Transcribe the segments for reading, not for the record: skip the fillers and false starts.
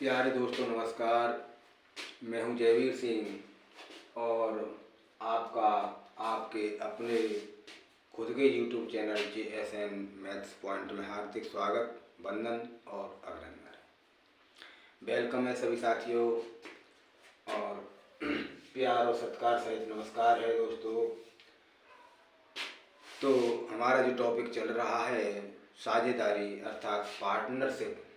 प्यारे दोस्तों नमस्कार। मैं हूं जयवीर सिंह और आपका आपके अपने खुद के YouTube channel JSN maths point में हार्दिक स्वागत, वंदन और अभिनंदन। वेलकम है सभी साथियों और प्यार और सत्कार सहित नमस्कार है दोस्तों। तो हमारा जो टॉपिक चल रहा है साझेदारी अर्थात पार्टनरशिप,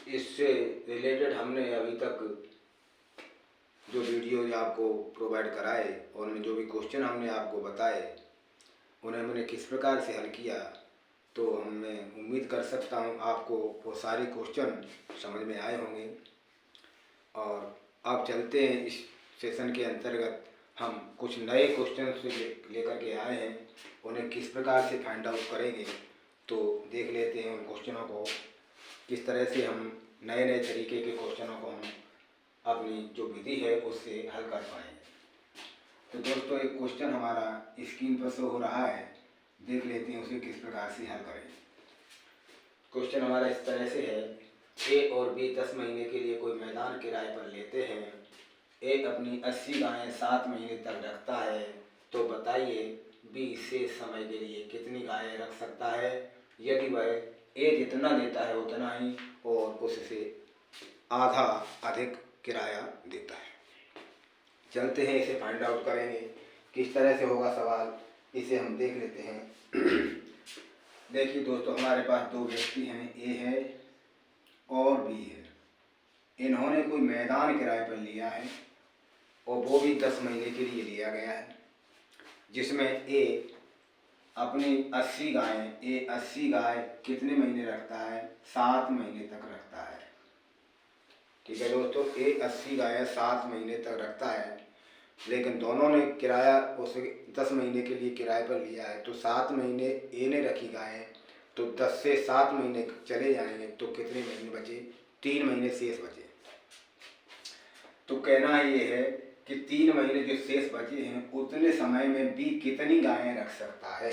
इससे रिलेटेड हमने अभी तक जो वीडियो आपको प्रोवाइड कराए और उनमें जो भी क्वेश्चन हमने आपको बताए उन्हें हमने किस प्रकार से हल किया, तो मैं उम्मीद कर सकता हूँ आपको वो सारे क्वेश्चन समझ में आए होंगे। और अब चलते हैं इस सेशन के अंतर्गत हम कुछ नए क्वेश्चन लेकर के आए हैं, उन्हें किस प्रकार से फाइंड आउट करेंगे। तो देख लेते हैं उन क्वेश्चनों को, किस तरह से हम नए नए तरीके के क्वेश्चनों को हम अपनी जो विधि है उससे हल कर पाएंगे। तो दोस्तों एक क्वेश्चन हमारा स्क्रीन पर शो हो रहा है, देख लेते हैं उसे किस प्रकार से हल करेंगे। क्वेश्चन हमारा इस तरह से है, ए और बी 10 महीने के लिए कोई मैदान किराए पर लेते हैं। ए अपनी 80 गायें 7 महीने तक रखता है, तो बताइए बी शेष समय के लिए कितनी गायें रख सकता है यदि वह ए जितना देता है उतना ही और उससे आधा अधिक किराया देता है। चलते हैं इसे फाइंड आउट करेंगे किस तरह से होगा सवाल, इसे हम देख लेते हैं। देखिए दोस्तों हमारे पास दो व्यक्ति हैं, ए है और बी है। इन्होंने कोई मैदान किराए पर लिया है और वो भी 10 महीने के लिए लिया गया है, जिसमें ए अपनी 80 गाय कितने महीने रखता है? 7 महीने तक रखता है। ठीक है दोस्तों, ए 80 गायें 7 महीने तक रखता है, लेकिन दोनों ने किराया उसे 10 महीने के लिए किराए पर लिया है। तो 7 महीने ए ने रखी गायें, तो 10 से 7 महीने चले जाएंगे तो कितने महीने बचे? 3 महीने शेष बचे। तो कहना ये है कि 3 महीने जो शेष बचे हैं उतने समय में बी कितनी गायें रख सकता है।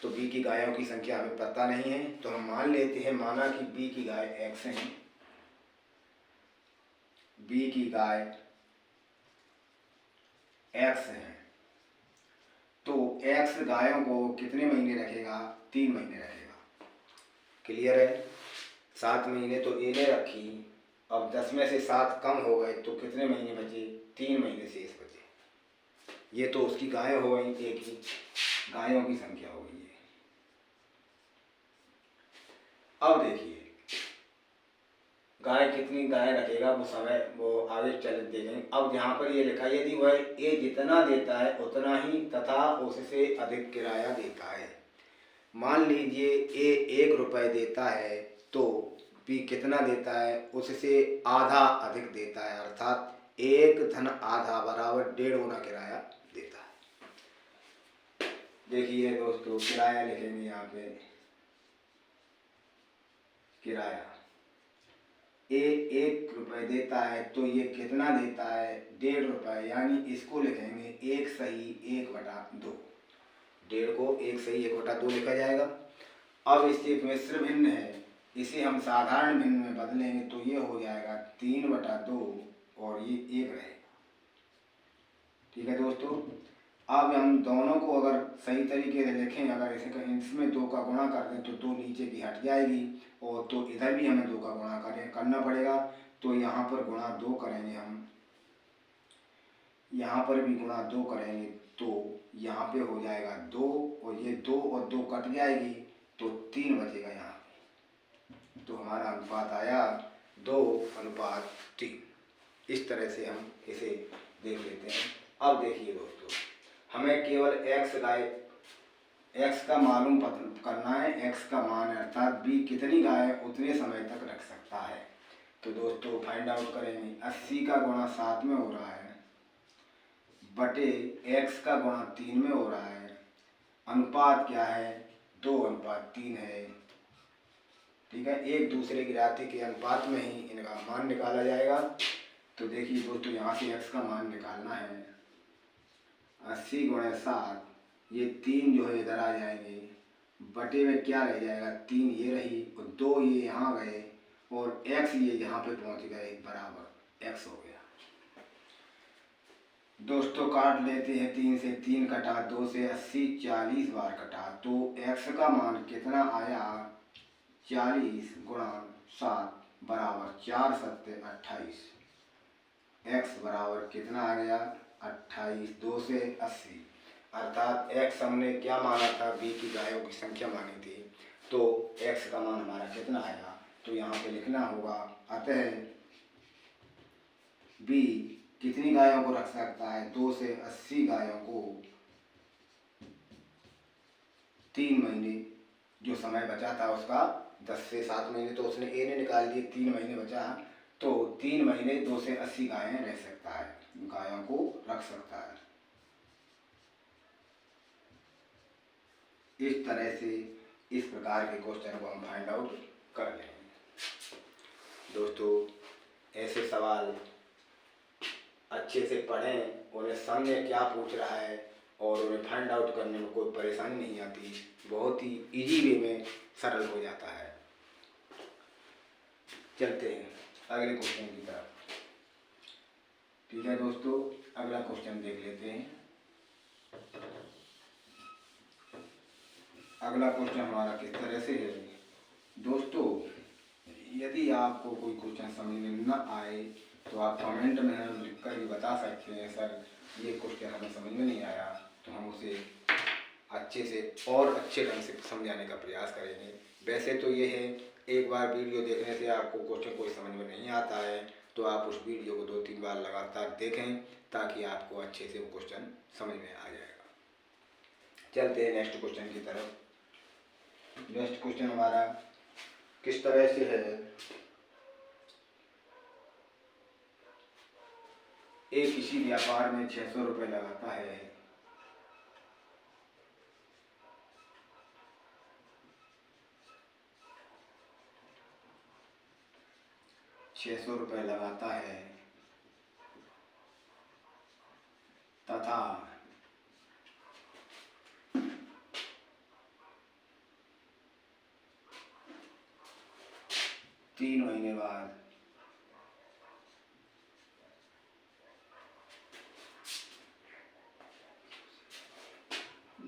तो बी की गायों की संख्या हमें पता नहीं है, तो हम मान लेते हैं, माना कि बी की गाय एक्स है, बी की गाय एक्स है, तो एक्स गायों को कितने महीने रखेगा? 3 महीने रखेगा। क्लियर है? 7 महीने तो ए ने रखी, अब 10 में से 7 कम हो गए तो कितने महीने बचे? 3 महीने शेष बचे। ये तो उसकी गायें हो गई, एक ही गायों की संख्या हो गई है। अब देखिए गाय कितनी गाय रखेगा वो आगे चल देंगे। अब यहाँ पर ये लिखा है यदि वह ए जितना देता है उतना ही तथा उससे अधिक किराया देता है। मान लीजिए ए 1 रुपये देता है तो बी कितना देता है? उससे आधा अधिक देता है, अर्थात 1 धन आधा बराबर 1.5 गुना किराया देता है। देखिए दोस्तों किराया लिखेंगे यहाँ पे, किराया ए 1 रुपये देता है तो ये कितना देता है? 1.5 रुपये, यानी इसको लिखेंगे 1 सही 1/2। 1.5 को 1 सही 1/2 लिखा जाएगा। अब इससे मिश्र भिन्न है, इसे हम साधारण भिन्न में बदलेंगे तो ये हो जाएगा 3/2 और ये 1 रहेगा। ठीक है दोस्तों, अब हम दोनों को अगर सही तरीके से लिखें, अगर इसे इसमें 2 का गुणा कर दें तो 2 नीचे की हट जाएगी और तो इधर भी हमें 2 का गुणा करना पड़ेगा। तो यहाँ पर गुणा 2 करेंगे हम, यहाँ पर भी गुणा 2 करेंगे तो यहाँ पे हो जाएगा 2 और ये 2 और 2 कट जाएगी तो 3 बचेगा यहाँ पे। तो हमारा अनुपात आया 2:3। इस तरह से हम इसे देख लेते हैं। अब देखिए दोस्तों, हमें केवल एक्स का मालूम करना है, एक्स का मान है, अर्थात बी कितनी गाय उतने समय तक रख सकता है। तो दोस्तों फाइंड आउट करेंगे, 80 का गुणा 7 में हो रहा है बटे एक्स का गुणा 3 में हो रहा है, अनुपात क्या है? 2:3 है। ठीक है, एक दूसरे की राशि के अनुपात में ही इनका मान निकाला जाएगा। तो देखिए दोस्तों यहाँ से एक्स का मान निकालना है, 80 गुणे 7, ये 3 जो है इधर आ जाएंगे, बटे में क्या रह जाएगा? 3 ये रही और 2 ये यहाँ गए और x ये यहाँ पे पहुँच गए बराबर x हो गया। दोस्तों काट लेते हैं, 3 से 3 कटा, 2 से 80 40 बार कटा, तो x का मान कितना आया 40 गुणा 7 बराबर 4 सत्ते 28। x बराबर कितना आ गया 28, 2 से 80, अर्थात x हमने क्या माना था, b की गायों की संख्या मानी थी, तो x का मान हमारा कितना आया, तो यहाँ पे लिखना होगा, अतः b कितनी गायों को रख सकता है, 2 से 80 गायों को 3 महीने जो समय बचा था उसका 10 से 7 महीने तो उसने ए ने निकाल दिए, 3 महीने बचा, तो 3 महीने 2 से 80 गायें रह सकता है, गायों को रख सकता है। इस तरह से इस प्रकार के क्वेश्चन को हम फाइंड आउट कर लेंगे। दोस्तों ऐसे सवाल अच्छे से पढ़ें, उन्हें समझें क्या पूछ रहा है और उन्हें फाइंड आउट करने में कोई परेशानी नहीं आती, बहुत ही इजी वे में सरल हो जाता है। चलते हैं अगले क्वेश्चन की तरफ। ठीक है दोस्तों, अगला क्वेश्चन देख लेते हैं। अगला क्वेश्चन हमारा किस तरह से है दोस्तों, यदि आपको कोई क्वेश्चन समझ में न आए तो आप कमेंट में हमें लिख कर भी बता सकते हैं, सर ये क्वेश्चन हमें समझ में नहीं आया, तो हम उसे अच्छे से और अच्छे ढंग से समझाने का प्रयास करेंगे। वैसे तो ये है, एक बार वीडियो देखने से आपको क्वेश्चन कोई समझ में नहीं आता है तो आप उस वीडियो को 2-3 बार लगातार देखें ताकि आपको अच्छे से वो क्वेश्चन समझ में आ जाएगा। चलते हैं नेक्स्ट क्वेश्चन की तरफ। नेक्स्ट क्वेश्चन हमारा किस तरह से है, एक किसी व्यापार में 600 रुपये लगाता है, ₹600 लगाता है तथा 3 महीने बाद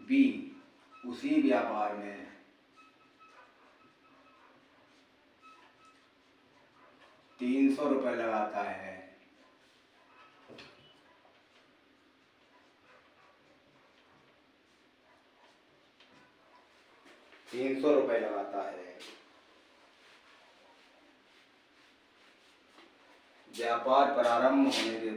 बी उसी व्यापार में 300 रुपये लगाता है, ₹300 लगाता है, व्यापार प्रारंभ होने के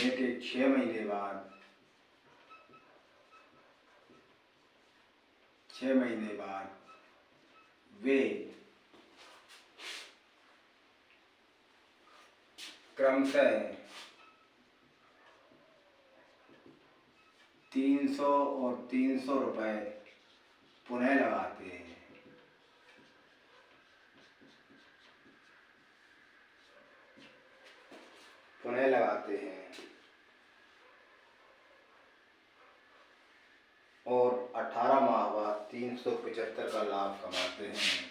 होने के 6 महीने बाद 6 महीने बाद वे क्रमशः 300 और 300 रुपये पुनः लगाते हैं। पुनः लगाते हैं और 18 माह बाद 375 का लाभ कमाते हैं।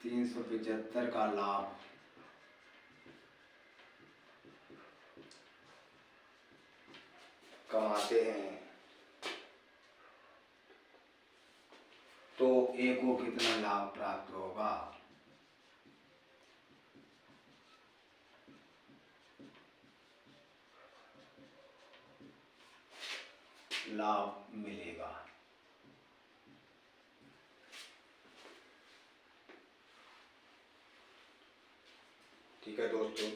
$375 का लाभ कमाते हैं, तो ए को कितना लाभ प्राप्त होगा, लाभ मिलेगा। ठीक है दोस्तों,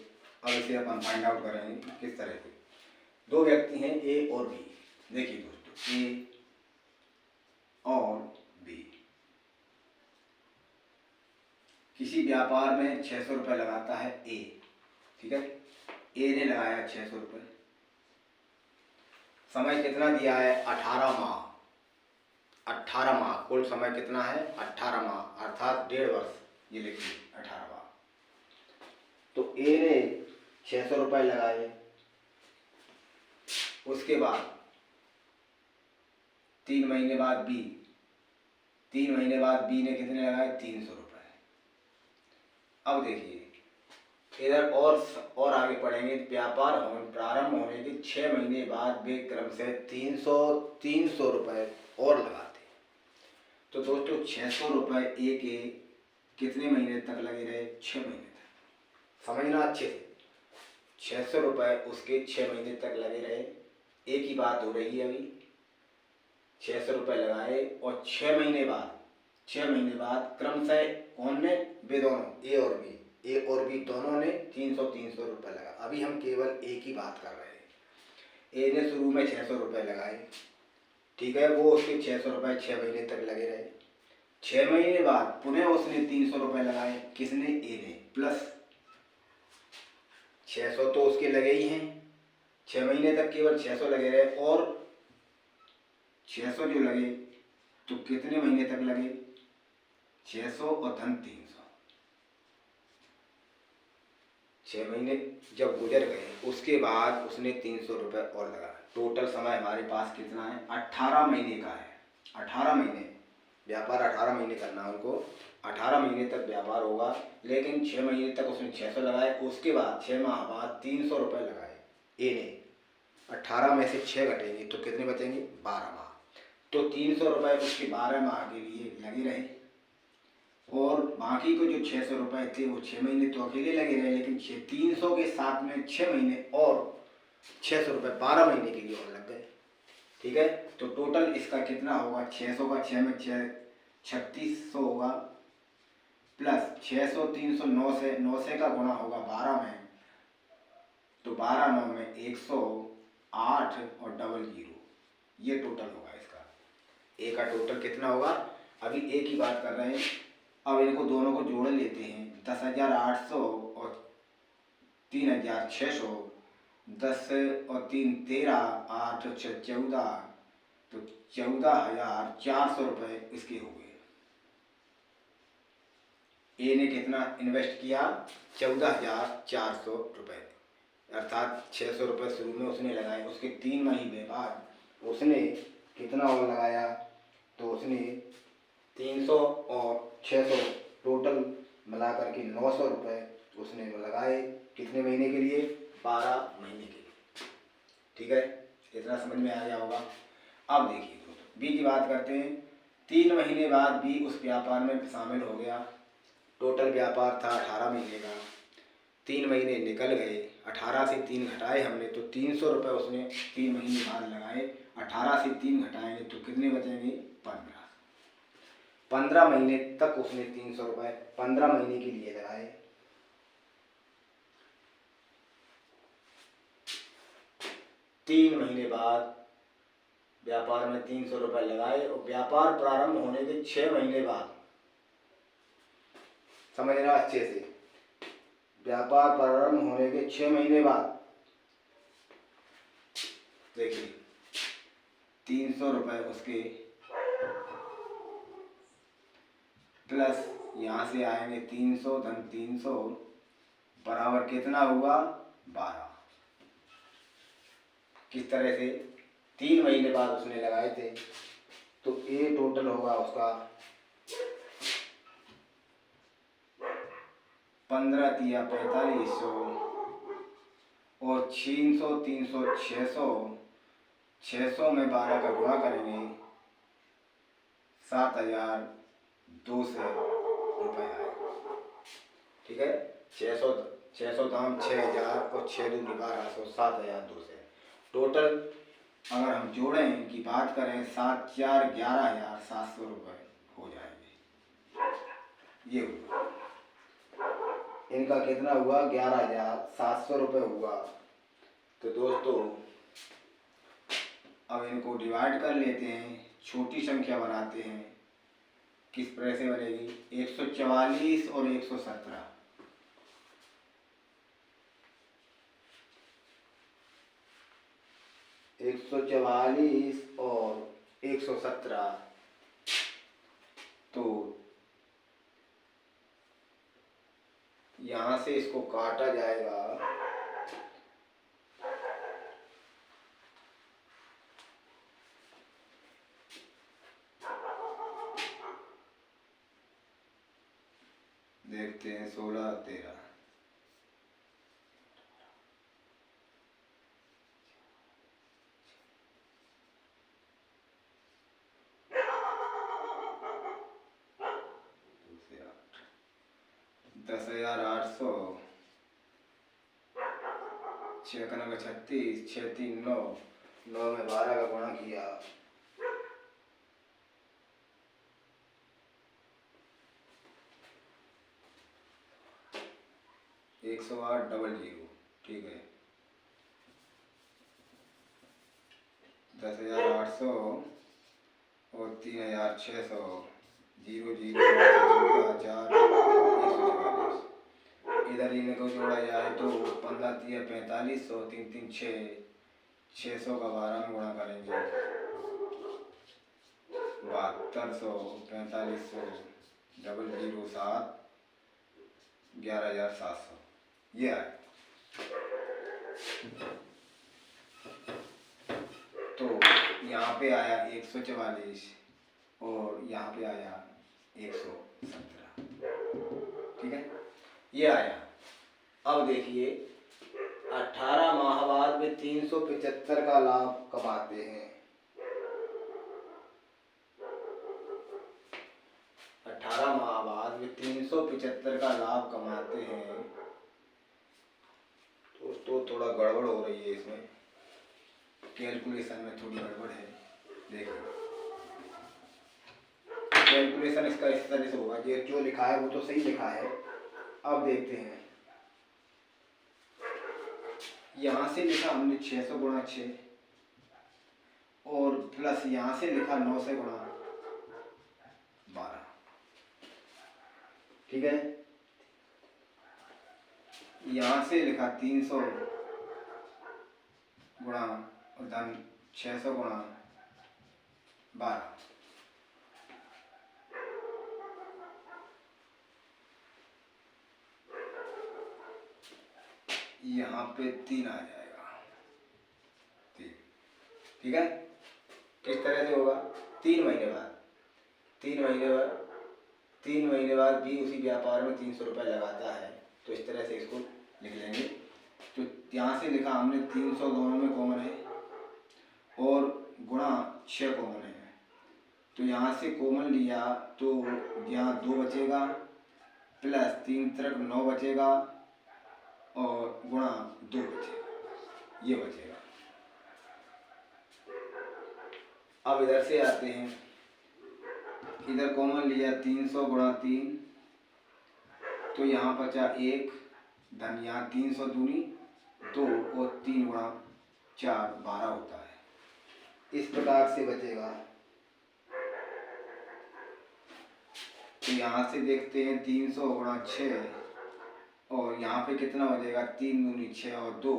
अब इसे अपन फाइंड आउट करेंगे किस तरह से। दो व्यक्ति हैं ए और बी। देखिए दोस्तों, ए और बी किसी व्यापार में 600 रुपये लगाता है ए। ठीक है, ए ने लगाया 600 रुपये, समय कितना दिया है 18 माह। 18 माह, कुल समय कितना है 18 माह अर्थात 1.5 वर्ष, ये लिखिए 18 माह। तो ए ने 600 रुपये लगाए, उसके बाद 3 महीने बाद बी, 3 महीने बाद बी ने कितने लगाए 300 रुपये। अब देखिए इधर और आगे पढ़ेंगे, व्यापार प्रारंभ होने के 6 महीने बाद वे क्रम से 300 रुपये और लगाते। तो दोस्तों 600 रुपये ए के कितने महीने तक लगे रहे 6 महीने तक, समझना अच्छे से। 600 रुपये उसके 6 महीने तक लगे रहे, एक ही बात हो रही है अभी। 600 रुपये लगाए और 6 महीने बाद क्रमशः कौन ने, वे दोनों ए और बी दोनों ने 300 रुपये लगा। अभी हम केवल ए की बात कर रहे हैं। ए ने शुरू में 600 रुपये लगाए, ठीक है, वो उसके 600 रुपये 6 महीने तक लगे रहे। 6 महीने बाद पुनः उसने 300 रुपये लगाए, किसने, ए ने, प्लस 600 तो उसके लगे ही हैं, 6 महीने तक केवल 600 लगे रहे, और 600 जो लगे तो कितने महीने तक लगे 600 और धन 300, 6 महीने जब गुजर गए उसके बाद उसने 300 रुपये और लगा। टोटल समय हमारे पास कितना है 18 महीने का है। 18 महीने व्यापार 18 महीने करना है उनको, 18 महीने तक व्यापार होगा, लेकिन 6 महीने तक उसने 600 लगाए, उसके बाद 6 माह बाद 300 रुपये लगाए ए ने। 18 में से 6 घटेंगे तो कितने बचेंगे 12 माह। तो 300 रुपये उसके 12 माह के लिए लगे रहे, और बाकी को जो 600 रुपये थे वो 6 महीने तो अकेले लगे रहे, लेकिन 300 के साथ में 6 महीने और 600 रुपये 12 महीने के लिए और लग गए, ठीक है। तो टोटल इसका कितना होगा, 600 का 6 में 3600 होगा, प्लस 600 300 9 से का गुणा होगा 12 में, तो 12 9 में 108 और डबल 0, ये टोटल होगा इसका। ए का टोटल कितना होगा, अभी ए की बात कर रहे हैं। अब इनको दोनों को जोड़ लेते हैं, 10,800 और 3,600, 10 और 3 13, 8 और 6 14, तो 14,400 रुपये इसके हो गए। ए ने कितना इन्वेस्ट किया 14,400 रुपये, अर्थात 600 रुपये शुरू में उसने लगाए, उसके 3 महीने बाद उसने कितना और लगाया, तो उसने 300 और 600 टोटल मिला करके 900 रुपये उसने लगाए, कितने महीने के लिए 12 महीने के लिए, ठीक है, इतना समझ में आ गया होगा। अब देखिए दोस्तों बी की बात करते हैं। 3 महीने बाद बी उस व्यापार में शामिल हो गया। टोटल व्यापार था 18 महीने का, 3 महीने निकल गए, 18 से 3 घटाए हमने तो 300 रुपये उसने 3 महीने बाद लगाए। 18 से 3 घटाएंगे तो कितने बचेंगे 15। 15 महीने तक उसने 300 रुपये 15 महीने के लिए लगाए। तीन महीने बाद व्यापार में 300 रुपये लगाए, और व्यापार प्रारंभ होने के 6 महीने बाद, समझना अच्छे से, व्यापार प्रारंभ होने के 6 महीने बाद देखिए 300 रुपये उसके, प्लस यहाँ से आएंगे 300 धन 300 बराबर कितना हुआ 12। किस तरह से 3 महीने बाद उसने लगाए थे, तो ए टोटल होगा उसका 15 तिया 4500 और 600 300 600 में 12 का गुणा करेंगे 7,200 रुपये आएगा, ठीक है। 600 दाम 6,000 और 6 दूनी 1200, 7,200 टोटल। अगर हम जोड़ें इनकी बात करें 7 4 11,700 रुपये हो जाएंगे। ये हुआ इनका कितना हुआ 11,700 रुपये हुआ। तो दोस्तों अब इनको डिवाइड कर लेते हैं, छोटी संख्या बनाते हैं। किस तरह से बनेगी 144 और 117, 144 और 117 तो यहाँ से इसको काटा जाएगा। देखते हैं 16 13 10,800 6 का 36 6 3 9 9 में 12 का गुणा किया 108,000। ठीक है, 10,800 और 3,600 0 0 4 144। इधर इनको जोड़ा जाए तो 15 3 4500 3 3 6 600 का 12 में गुणा करेंगे 7200 4500 0 7 11,700। ये आए। तो यहाँ पे आया 144 और यहाँ पे आया 117। ठीक है, ये आया। अब देखिए 18 माह बाद में 375 का लाभ कमाते हैं। 18 माह बाद में 375 का लाभ कमाते हैं। दोस्तों थोड़ा गड़बड़ हो रही है, इसमें कैलकुलेशन में थोड़ी गड़बड़ है। देखिए कैलकुलेशन इसका इस तरह से होगा, ये जो लिखा है वो तो सही लिखा है। अब देखते हैं, यहाँ से लिखा हमने 600 गुणा 6 और प्लस यहाँ से लिखा 9 से गुणा 12। ठीक है, यहाँ से लिखा 300 गुणा और धन 600 गुणा 12। यहाँ पे 3 आ जाएगा 3। ठीक है, किस तरह से होगा? 3 महीने बाद 3 महीने बाद भी उसी व्यापार में 300 रुपये लगाता है, तो इस तरह से इसको लिख लेंगे। तो यहाँ से लिखा हमने 300 दोनों में कॉमन है और गुणा 6 कॉमन है, तो यहाँ से कॉमन लिया तो यहाँ 2 बचेगा प्लस 3 त्रिक 9 बचेगा और गुणा 2 बचेगा, ये बचेगा। अब इधर से आते हैं, इधर कॉमन लिया 300 गुणा 3, तो यहाँ बचा 1 धन यहाँ 300 दूनी 2 और 3 गुणा 4 12 होता है। इस प्रकार से बचेगा। तो यहाँ से देखते हैं 300 गुणा 6 और यहाँ पे कितना बचेगा? 3 दूनी 6 और 2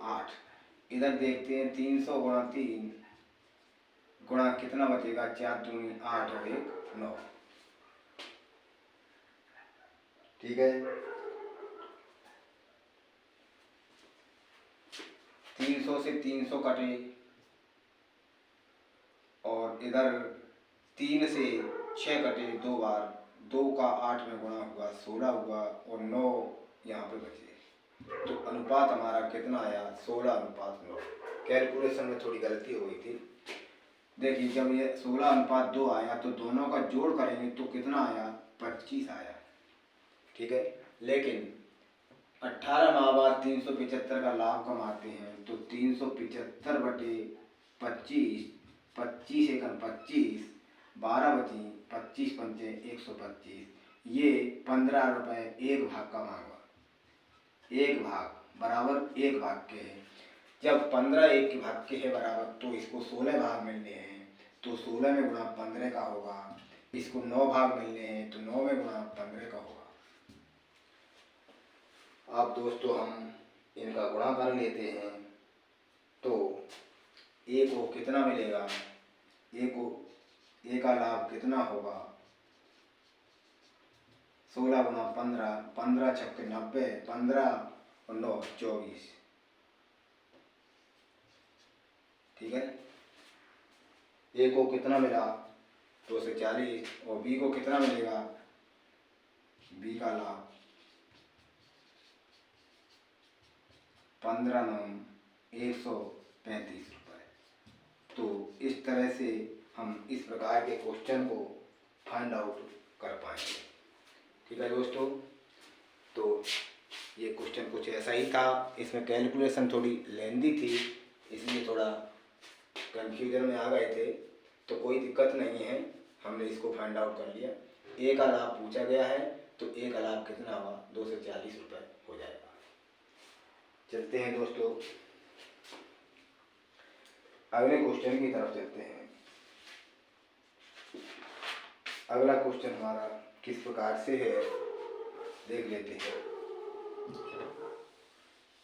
8। इधर देखते हैं 300 गुणा 3 गुणा कितना बचेगा? 4 दूनी 8 और 1 9। ठीक है, 300 से 300 कटे और इधर 3 से 6 कटे 2 बार, 2 का 8 में गुणा हुआ 16 हुआ और 9 यहाँ पे बचे। तो अनुपात हमारा कितना आया? 16:9। कैलकुलेशन में थोड़ी गलती हो गई थी। देखिए जब ये 16:2 आया तो दोनों का जोड़ करेंगे तो कितना आया? 25 आया। ठीक है, लेकिन 18 माह बाद 375 का लाभ कमाते हैं, तो 375 बटे 25, 25 एकम 25, 12 बची 25 पंचे 125, ये 15 रुपये 1 भाग का मांगा। 1 भाग बराबर 1 भाग के है। जब 15 1 भाग के है बराबर, तो इसको 16 भाग मिलने हैं, तो 16 में गुणा 15 का होगा। इसको 9 भाग मिलने हैं, तो 9 में गुणा 15 का होगा। अब दोस्तों हम इनका गुणा कर लेते हैं, तो 1 को कितना मिलेगा? 1 को ए का लाभ कितना होगा? 16 गुना 15, 15 छक्के 90, 15 और 9 24। ठीक है। ए को कितना मिला? 240। और बी को कितना मिलेगा? बी का लाभ 15 9 135 रुपये। तो इस तरह से हम इस प्रकार के क्वेश्चन को फाइंड आउट कर पाएंगे। ठीक है दोस्तों, तो ये क्वेश्चन कुछ ऐसा ही था। इसमें कैलकुलेशन थोड़ी लेंदी थी, इसलिए थोड़ा कंफ्यूजन में आ गए थे। तो कोई दिक्कत नहीं है, हमने इसको फाइंड आउट कर लिया। ए का लाभ पूछा गया है, तो ए का लाभ कितना हुआ? 240 रुपये हो जाएगा। चलते हैं दोस्तों, अगले क्वेश्चन की तरफ चलते हैं। अगला क्वेश्चन हमारा किस प्रकार से है, देख लेते हैं।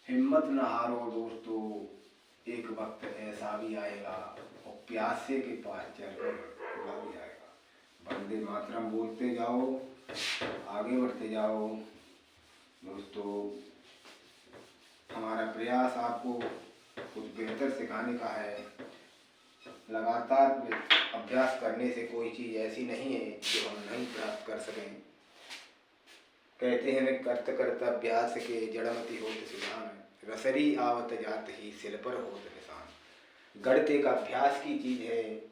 हिम्मत न हारो दोस्तों, एक वक्त ऐसा भी आएगा और प्यासे के पास चलकर बुला भी आएगा। वंदे मातरम बोलते जाओ, आगे बढ़ते जाओ दोस्तों। हमारा प्रयास आपको कुछ बेहतर सिखाने का है। लगातार अभ्यास करने से कोई चीज़ ऐसी नहीं है जो हम नहीं प्राप्त कर सकें। कहते हैं करत करत अभ्यास के जड़मति होत सुजान, रसरी आवत जात ही सिल पर होत निशान। गणित एक अभ्यास की चीज़ है।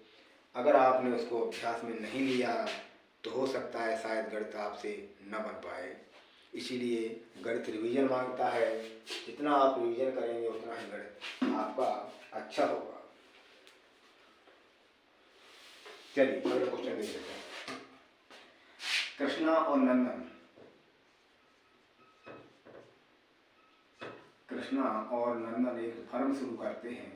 अगर आपने उसको अभ्यास में नहीं लिया तो हो सकता है शायद गणित आपसे न बन पाए। इसीलिए गणित रिवीजन मांगता है। जितना आप रिवीजन करेंगे उतना ही गणित आपका अच्छा होगा। चलिए अगला क्वेश्चन देख लेते हैं। कृष्णा और नंदन, कृष्णा और नंदन एक फर्म शुरू करते हैं।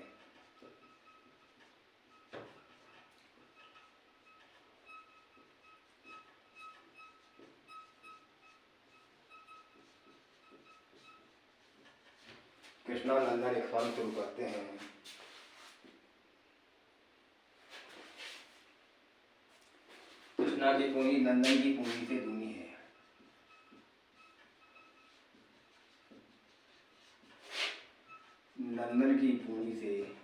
कृष्णा और नंदन एक फर्म शुरू करते हैं। कृष्णा की पूंजी नंदन की पूंजी से दूनी है। नंदन की पूंजी से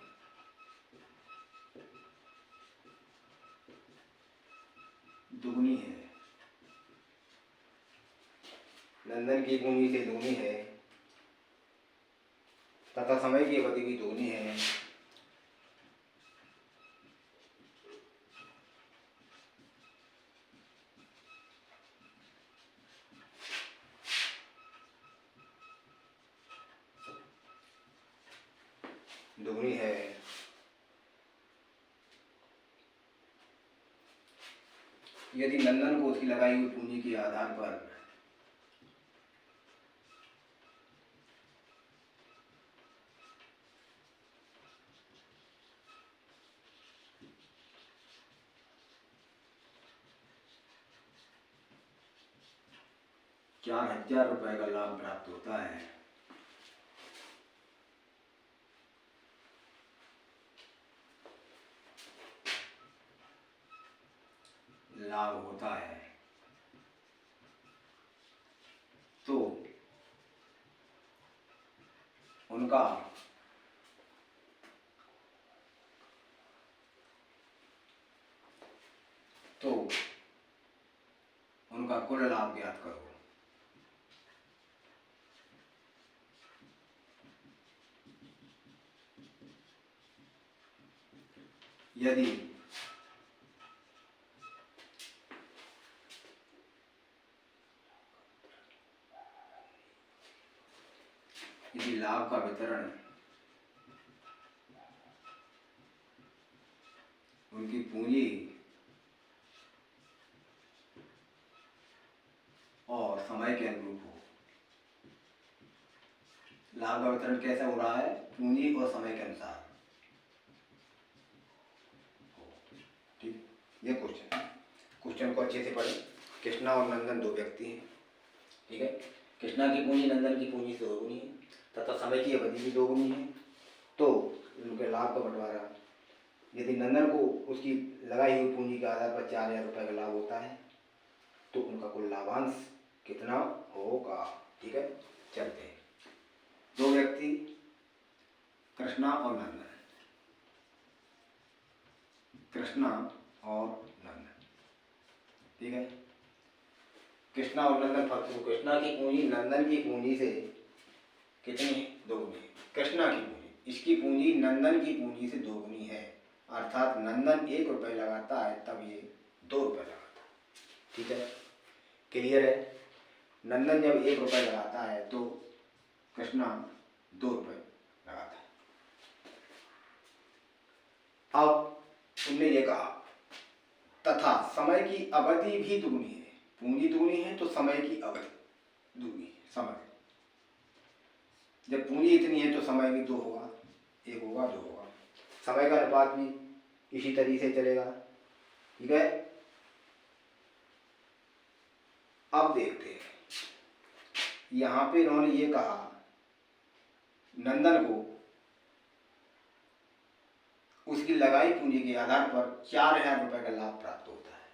दुगनी है। नंदन की पूंजी से दुगनी है तथा समय की अवधि भी दुगनी है। दुगनी है। यदि नंदन को उसकी लगाई हुई पूंजी के आधार पर ₹4000 का लाभ प्राप्त होता है, लाभ होता है, तो उनका कुल लाभ ज्ञात करो। यदि लाभ का वितरण उनकी पूंजी और समय के अनुरूप हो। लाभ का वितरण कैसा हो रहा है? पूंजी और समय के अनुसार। ठीक, ये क्वेश्चन को अच्छे से पढ़ें। कृष्णा और नंदन दो व्यक्ति हैं। ठीक है, कृष्णा की पूंजी नंदन की पूंजी से दोगुनी है तथा समय की अवधि भी दोगुनी है। तो उनके लाभ का बंटवारा यदि नंदन को उसकी लगाई हुई पूंजी के आधार पर 4,000 रुपये का लाभ होता है तो उनका कुल लाभांश कितना होगा। ठीक है, चलते हैं। दो व्यक्ति, कृष्णा और नंदन, कृष्णा और नंदन। ठीक है, कृष्णा और नंदन फर्क, तो कृष्णा की पूंजी नंदन की पूंजी से कितनी दोगुनी है। कृष्णा की पूंजी, इसकी पूंजी नंदन की पूंजी से दोगुनी है, अर्थात नंदन 1 रुपये लगाता है तब ये 2 रुपये लगाता है। ठीक है, क्लियर है। नंदन जब 1 रुपये लगाता है तो कृष्णा 2 रुपये लगाता है। अब तुमने ये कहा तथा समय की अवधि भी दुगनी है। पूंजी दुगनी है तो समय की अवधि दुगनी है। समय, जब पूंजी इतनी है तो समय भी 2 होगा, 1 होगा 2 होगा। समय का अनुपात भी इसी तरीके से चलेगा। ठीक है, अब देखते हैं, यहाँ पे इन्होंने ये कहा नंदन को उसकी लगाई पूंजी के आधार पर 4,000 रुपये का लाभ प्राप्त होता है।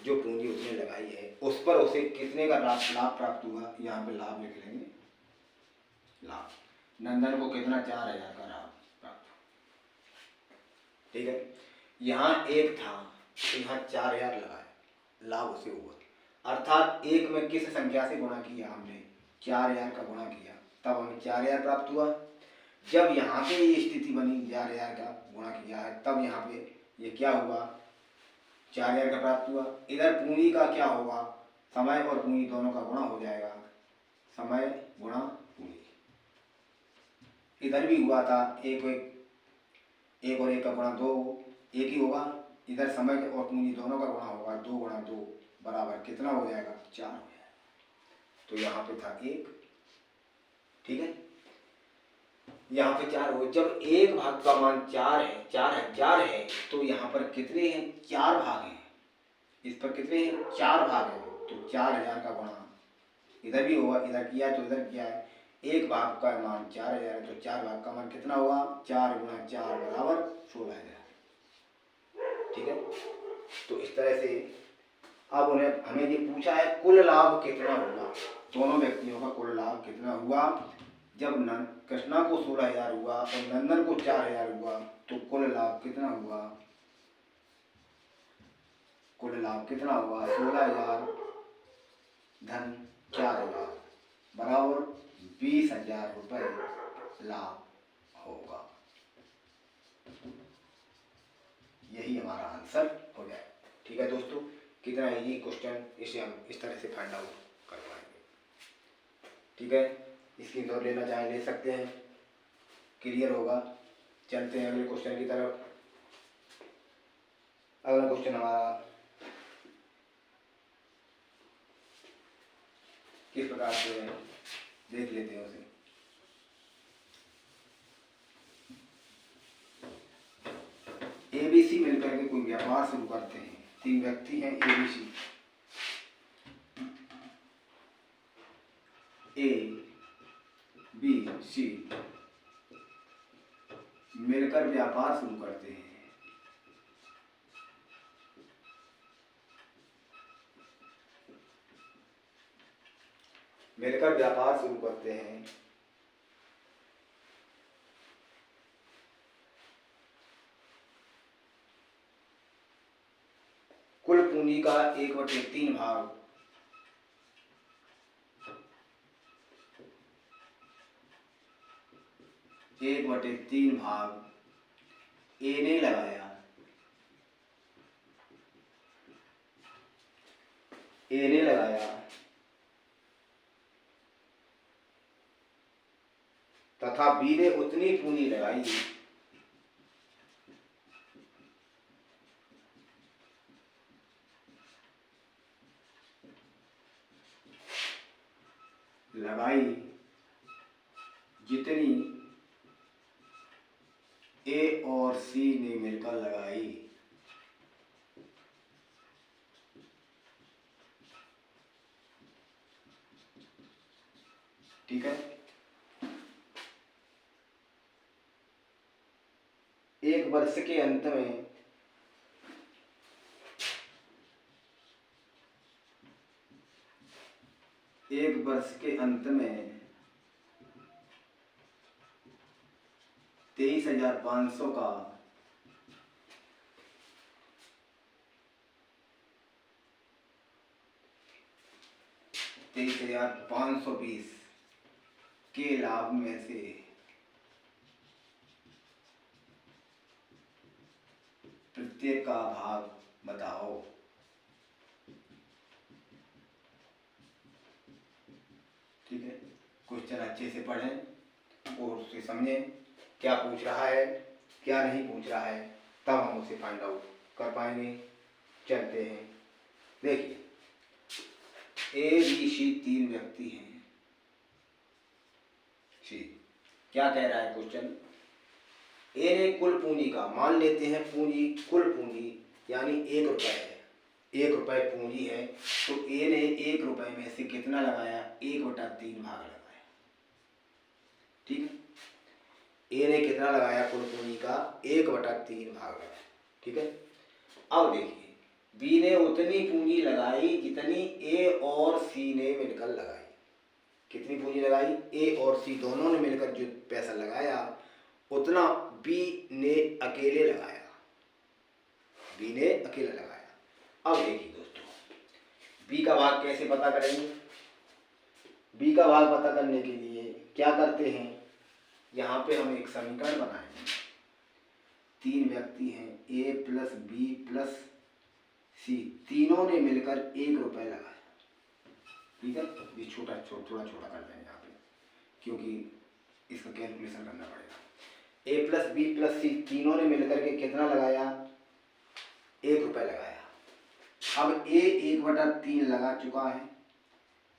जो पूंजी उसने लगाई है उस पर उसे कितने का लाभ प्राप्त हुआ, यहाँ पे लाभ लिख लेंगे। लाभ, नंदन को कितना, 4,000 का लाभ प्राप्त हुआ। ठीक है, यहाँ 1 था तो यहाँ 4,000 लगाया, लाभ उसे हुआ, अर्थात 1 में किस संख्या से गुणा किया हमने, 4,000 का गुणा किया, तब हमें 4,000 प्राप्त हुआ। जब यहाँ पे ये स्थिति बनी 4,000 का गुणा किया है तब यहाँ पे ये क्या हुआ, 4,000 का प्राप्त हुआ। इधर पूंजी का क्या होगा, समय और पूंजी दोनों का गुणा हो जाएगा, समय गुणा पूंजी। इधर भी हुआ था 1 और 1 का गुणा 2, 1 ही होगा। इधर समय और पूंजी दोनों का गुणा होगा, 2 गुणा 2 बराबर कितना हो जाएगा, 4 हो जाएगा। तो यहाँ पे था 1। ठीक है, यहाँ पे 4 हो। जब 1 भाग का मान 4 है, 4,000 है, तो यहाँ पर कितने हैं, 4 भाग हैं। इस पर कितने हैं, 4 भाग हैं, तो 4,000 का गुणा इधर भी होगा, इधर किया तो इधर किया है। 1 भाग का मान 4,000 है तो 4 भाग का मान कितना हुआ, 4 गुणा 4 बराबर 16,000। ठीक है, तो इस तरह से अब उन्हें हमें ये पूछा है कुल लाभ कितना होगा, दोनों व्यक्तियों का कुल लाभ कितना हुआ। जब कृष्णा को 16,000 हुआ और नंदन को 4,000 हुआ तो कुल लाभ कितना हुआ, कुल लाभ कितना हुआ, 16,000 धन 4,000 बराबर 20,000 रुपये लाभ होगा। यही हमारा आंसर हो जाए। ठीक है दोस्तों, कितना इजी क्वेश्चन, इसे हम इस तरह से फाइंड आउट कर पाएंगे। ठीक है, इसकी नोट लेना चाहे ले सकते हैं, क्लियर होगा। चलते हैं अगले क्वेश्चन की तरफ। अगला क्वेश्चन हमारा किस प्रकार से है, देख लेते हैं उसे। एबीसी मिलकर के कोई व्यापार शुरू करते हैं। 3 व्यक्ति हैं एबीसी, ए बी सी मिलकर व्यापार शुरू करते हैं। मिलकर व्यापार शुरू करते हैं। कुल पूंजी का 1/3 भाग ए ने लगाया, तथा बी ने उतनी पूंजी लगाई जितनी ए और सी ने मिलकर लगाई। ठीक है, 1 वर्ष के अंत में एक वर्ष के अंत में 23,500 का 23,520 के लाभ में से प्रत्येक का भाग बताओ। ठीक है, क्वेश्चन अच्छे से पढ़ें और उसे समझें, क्या पूछ रहा है क्या नहीं पूछ रहा है, तब हम उसे फाइंड आउट कर पाएंगे। चलते हैं, देखिए ए बी सी तीन व्यक्ति हैं। सी क्या कह रहा है क्वेश्चन, ए ने कुल पूंजी का, मान लेते हैं पूंजी, कुल पूंजी यानी 1 रुपये है, 1 रुपये पूंजी है, तो ए ने 1 रुपये में से कितना लगाया, 1/3 भाग लगाया। ठीक है, ए ने कितना लगाया कुल पूंजी का, 1/3 भाग लगाया। ठीक है, अब देखिए बी ने उतनी पूंजी लगाई जितनी ए और सी ने मिलकर लगाई। कितनी पूंजी लगाई, ए और सी दोनों ने मिलकर जो पैसा लगाया उतना बी ने अकेले लगाया, बी ने अकेला लगाया। अब देखिए दोस्तों, बी का भाग कैसे पता करेंगे, बी का भाग पता करने के लिए क्या करते हैं, यहाँ पे हम एक समीकरण बनाएंगे। तीन व्यक्ति हैं, ए प्लस बी प्लस सी, तीनों ने मिलकर 1 रुपये लगाया। ठीक है, ये थोड़ा छोटा कर देंगे यहाँ पे क्योंकि इसका कैलकुलेशन करना पड़ेगा। ए प्लस बी प्लस सी तीनों ने मिलकर के कितना लगाया, 1 रुपये लगाया। अब ए 1/3 लगा चुका है,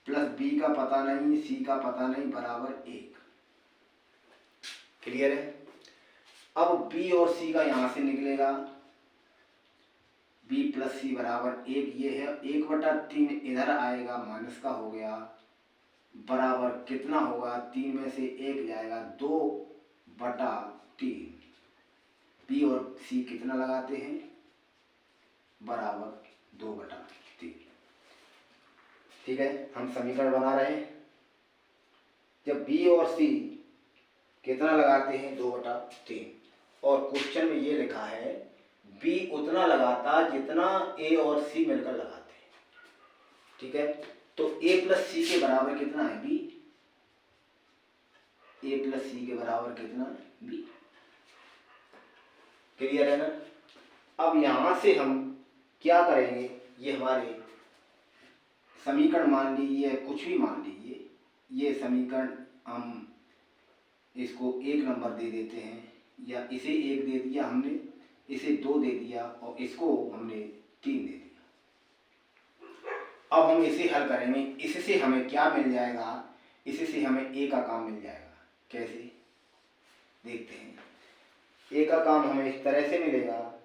प्लस बी का पता नहीं, सी का पता नहीं, बराबर 1। क्लियर है। अब बी और सी का यहाँ से निकलेगा, बी प्लस सी बराबर 1, ये है 1/3, इधर आएगा माइनस का हो गया, बराबर कितना होगा, 3 में से 1 जाएगा, 2/3। बी और सी कितना लगाते हैं, बराबर 2/3। ठीक है, हम समीकरण बना रहे हैं। जब बी और सी कितना लगाते हैं, 2/3, और क्वेश्चन में ये लिखा है बी उतना लगाता जितना ए और सी मिलकर लगाते हैं। ठीक है, तो ए प्लस सी के बराबर कितना है, बी, ए प्लस सी के बराबर कितना है, बी। क्लियर है ना। अब यहां से हम क्या करेंगे, ये हमारे समीकरण मान लीजिए, कुछ भी मान लीजिए, ये समीकरण हम इसको 1 नंबर दे देते हैं, या इसे 1 दे दिया हमने, इसे 2 दे दिया और इसको हमने 3 दे दिया। अब हम इसे हल करेंगे, इससे हमें क्या मिल जाएगा, इससे हमें ए का काम मिल जाएगा। कैसे, देखते हैं। ए का काम हमें इस तरह से मिलेगा,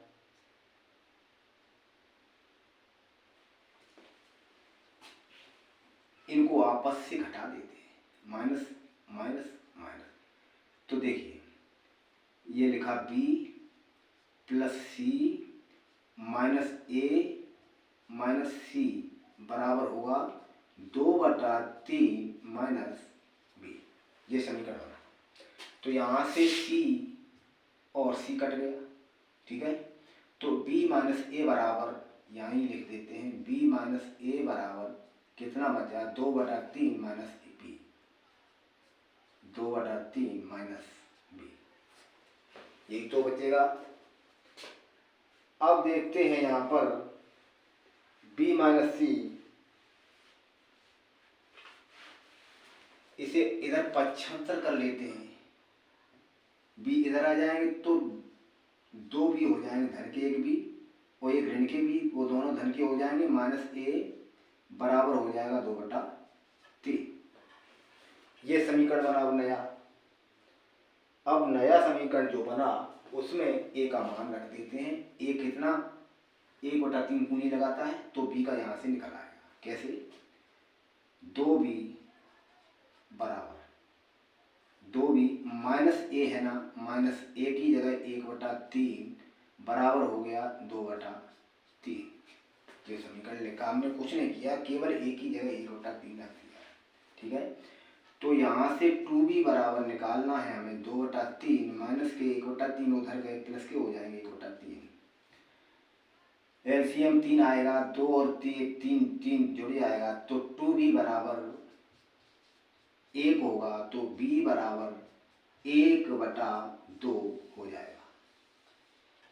इनको आपस से घटा देते हैं, माइनस माइनस माइनस। तो देखिए ये लिखा बी प्लस सी माइनस ए माइनस सी बराबर होगा 2/3 माइनस बी, ये समीकरण बना। तो यहाँ से सी और सी कट गया। ठीक है, तो b माइनस ए बराबर यहाँ ही लिख देते हैं, b माइनस ए बराबर कितना बचा, 2/3 माइनस बी, 2/3 माइनस बी, यही तो बचेगा। अब देखते हैं यहाँ पर b माइनस सी, इसे इधर पक्षांतर कर लेते हैं, b इधर आ जाएंगे तो 2 भी हो जाएंगे, धन के 1 भी और 1 ऋण के भी, वो दोनों धन के हो जाएंगे, माइनस ए बराबर हो जाएगा 2/3। ये समीकरण बना अब नया। अब नया समीकरण जो बना उसमें ए का मान रख देते हैं। ए कितना, 1/3 पूंजी लगाता है, तो बी का यहाँ से निकल आएगा। कैसे, 2b बराबर 2b माइनस ए है ना, माइनस ए की जगह 1/3 बराबर हो गया 2/3। ये समीकरण लिखा, हमने कुछ नहीं किया, केवल ए की जगह 1/3 रख दिया। ठीक है, तो यहाँ से 2b बराबर निकालना है हमें 2/3 माइनस के 1/3 उधर गए प्लस के हो जाएंगे 1/3। एलसीएम 3 आएगा, 2 और 3 जुड़ जाएगा, तो 2b बराबर 1 होगा, तो b बराबर 1/2 हो जाएगा।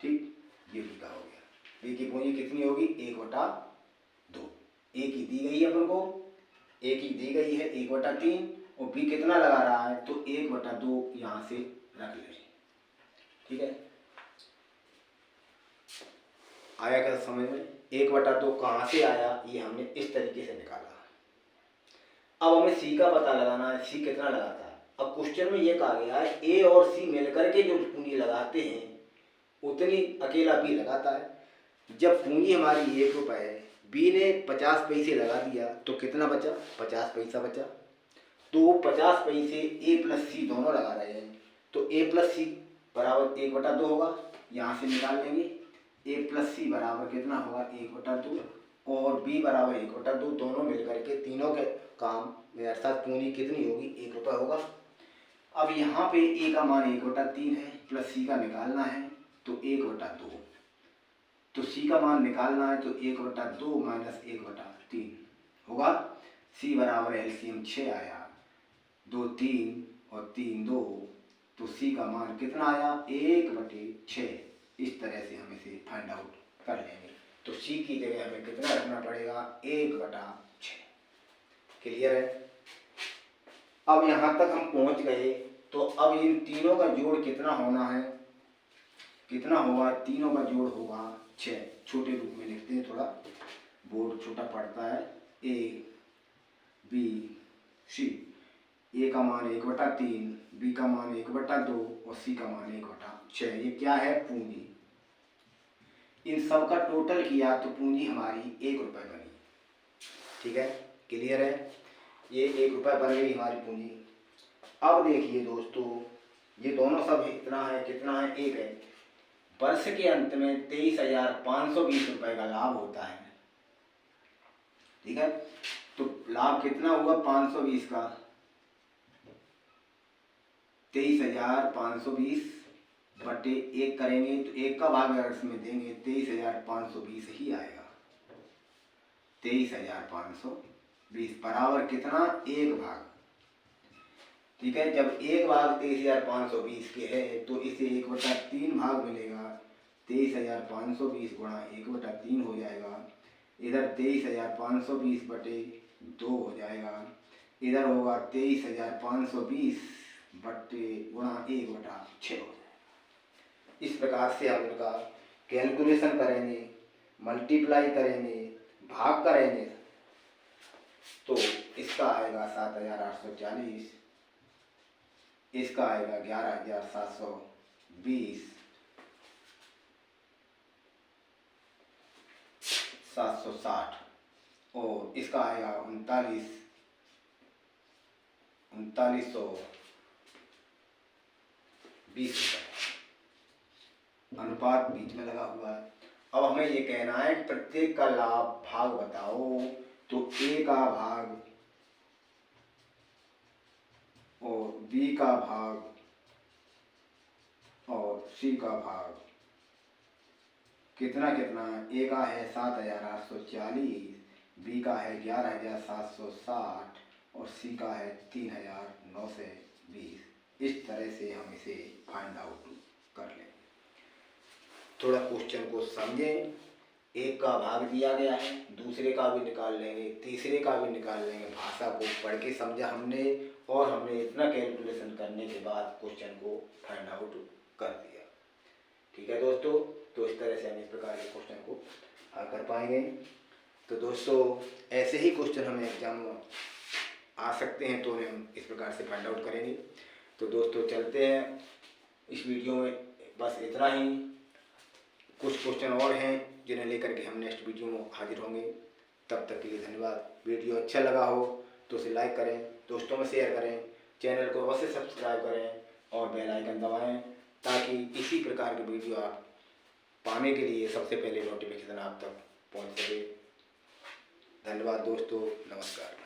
ठीक, ये b का हो गया। b की पूंजी कितनी होगी? 1/2। a की दी गई है अपन को, a की दी गई है 1/3 और b कितना लगा रहा है, तो 1/2 यहाँ से रख ले। ठीक है, आया क्या समझ में? 1/2 कहाँ से आया, ये हमने इस तरीके से निकाला। अब हमें c का पता लगाना है, c कितना लगाता है। अब क्वेश्चन में ये कहा गया है a और c मिलकर के जो पूंजी लगाते हैं उतनी अकेला b लगाता है। जब पूंजी हमारी 1 रुपये है, b ने 50 पैसे लगा दिया, तो कितना बचा? 50 पैसा बचा। तो 50 पैसे a प्लस c दोनों लगा रहे हैं, तो a प्लस c बराबर 1/2 होगा। यहाँ से निकाल लेंगे, a प्लस सी बराबर कितना होगा? 1/2 और b बराबर 1/2, दोनों मिलकर के तीनों के काम में अर्थात पूंजी कितनी होगी? 1 रुपये होगा। अब यहाँ पे a का मान 1/3 है, प्लस c का निकालना है तो 1/2, तो c का मान निकालना है तो 1/2 माइनस 1/3 होगा। c बराबर एलसीएम 6 आया, 2 3 और 3 2, तो c का मान कितना आया? 1/6। इस तरह से हम इसे फाइंड आउट कर लेंगे। तो c की जगह हमें कितना रखना पड़ेगा? 1/6। क्लियर है? अब यहाँ तक हम पहुँच गए, तो अब इन तीनों का जोड़ कितना होना है? कितना होगा? तीनों का जोड़ होगा 6। छोटे रूप में लिखते हैं, थोड़ा बोर्ड छोटा पड़ता है। a b c, a का मान 1/3, b का मान 1/2 और c का मान 1/6। ये क्या है? पूंजी। इन सब का टोटल किया तो पूंजी हमारी 1 रुपये बनी। ठीक है, क्लियर है? ये 1 रुपये बन गई हमारी पूंजी। अब देखिए दोस्तों, ये दोनों सब इतना है, कितना है? 1 है। वर्ष के अंत में 23,520 रुपये का लाभ होता है। ठीक है, तो लाभ कितना हुआ? 520 का, 23,520 बटे 1 करेंगे तो 1 का भाग अगर इसमें देंगे 23,520 ही आएगा। 23,520 बराबर कितना? 1 भाग। ठीक है, जब 1 भाग 23,520 के है तो इसे 1/3 भाग मिलेगा। 23,520 गुणा 1/3 हो जाएगा। इधर 23,520 बटे 2 हो जाएगा। इधर होगा 23,520 बटे गुणा 1/6 हो जाएगा। इस प्रकार से हम इनका कैलकुलेशन करेंगे, मल्टीप्लाई करेंगे, भाग करेंगे, तो इसका आएगा 7,840, इसका आएगा 11,720, 760 और इसका आएगा 39,20 रुपये। अनुपात बीच में लगा हुआ है। अब हमें ये कहना है प्रत्येक का लाभ भाग बताओ, तो a का भाग और b का भाग और c का भाग कितना कितना? a का है 7,840, b का है 11,760 और c का है 3,920। इस तरह से हम इसे फाइंड आउट कर लें। थोड़ा क्वेश्चन को समझें। एक का भाग दिया गया है, दूसरे का भी निकाल लेंगे, तीसरे का भी निकाल लेंगे। भाषा को पढ़ के समझा हमने और हमने इतना कैलकुलेशन करने के बाद क्वेश्चन को फाइंड आउट कर दिया। ठीक है दोस्तों, तो इस तरह से हम इस प्रकार के क्वेश्चन को हल कर पाएंगे। तो दोस्तों, ऐसे ही क्वेश्चन हमें एग्जाम में आ सकते हैं, तो उन्हें हम इस प्रकार से फाइंड आउट करेंगे। तो दोस्तों चलते हैं इस वीडियो में, बस इतना ही। कुछ क्वेश्चन और हैं जिन्हें लेकर के हम नेक्स्ट वीडियो में हाजिर होंगे। तब तक के लिए धन्यवाद। वीडियो अच्छा लगा हो तो उसे लाइक करें, दोस्तों में शेयर करें चैनल को अवश्य सब्सक्राइब करें और बेल आइकन दबाएं ताकि इसी प्रकार के वीडियो आप पाने के लिए सबसे पहले नोटिफिकेशन आप तक पहुंच सके। धन्यवाद दोस्तों, नमस्कार।